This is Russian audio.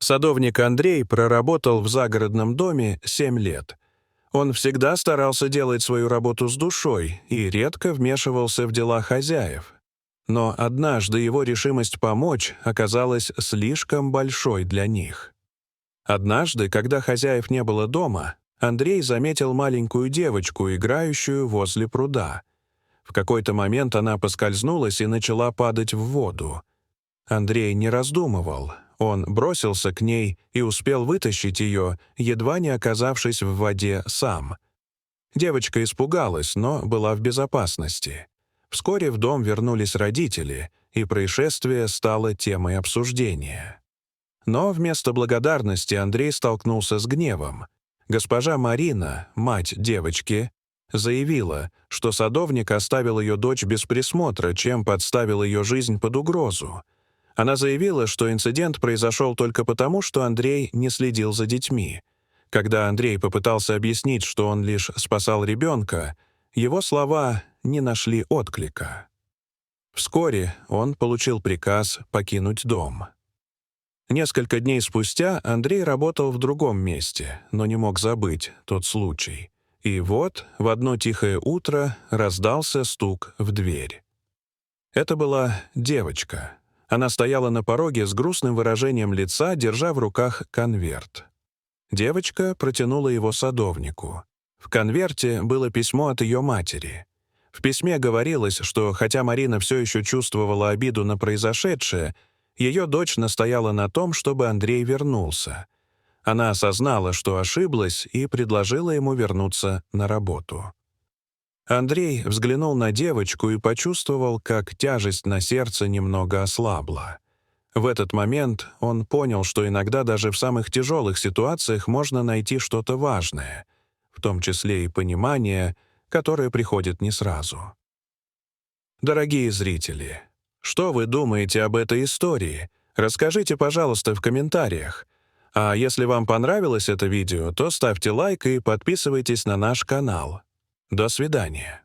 Садовник Андрей проработал в загородном доме 7 лет. Он всегда старался делать свою работу с душой и редко вмешивался в дела хозяев. Но однажды его решимость помочь оказалась слишком большой для них. Однажды, когда хозяев не было дома, Андрей заметил маленькую девочку, играющую возле пруда. В какой-то момент она поскользнулась и начала падать в воду. Андрей не раздумывал. Он бросился к ней и успел вытащить ее, едва не оказавшись в воде сам. Девочка испугалась, но была в безопасности. Вскоре в дом вернулись родители, и происшествие стало темой обсуждения. Но вместо благодарности Андрей столкнулся с гневом. Госпожа Марина, мать девочки, заявила, что садовник оставил ее дочь без присмотра, чем подставил ее жизнь под угрозу. Она заявила, что инцидент произошел только потому, что Андрей не следил за детьми. Когда Андрей попытался объяснить, что он лишь спасал ребенка, его слова не нашли отклика. Вскоре он получил приказ покинуть дом. Несколько дней спустя Андрей работал в другом месте, но не мог забыть тот случай. И вот в одно тихое утро раздался стук в дверь. Это была девочка. Она стояла на пороге с грустным выражением лица, держа в руках конверт. Девочка протянула его садовнику. В конверте было письмо от ее матери. В письме говорилось, что хотя Марина все еще чувствовала обиду на произошедшее, ее дочь настояла на том, чтобы Андрей вернулся. Она осознала, что ошиблась, и предложила ему вернуться на работу. Андрей взглянул на девочку и почувствовал, как тяжесть на сердце немного ослабла. В этот момент он понял, что иногда даже в самых тяжелых ситуациях можно найти что-то важное, в том числе и понимание, которое приходит не сразу. Дорогие зрители, что вы думаете об этой истории? Расскажите, пожалуйста, в комментариях. А если вам понравилось это видео, то ставьте лайк и подписывайтесь на наш канал. До свидания.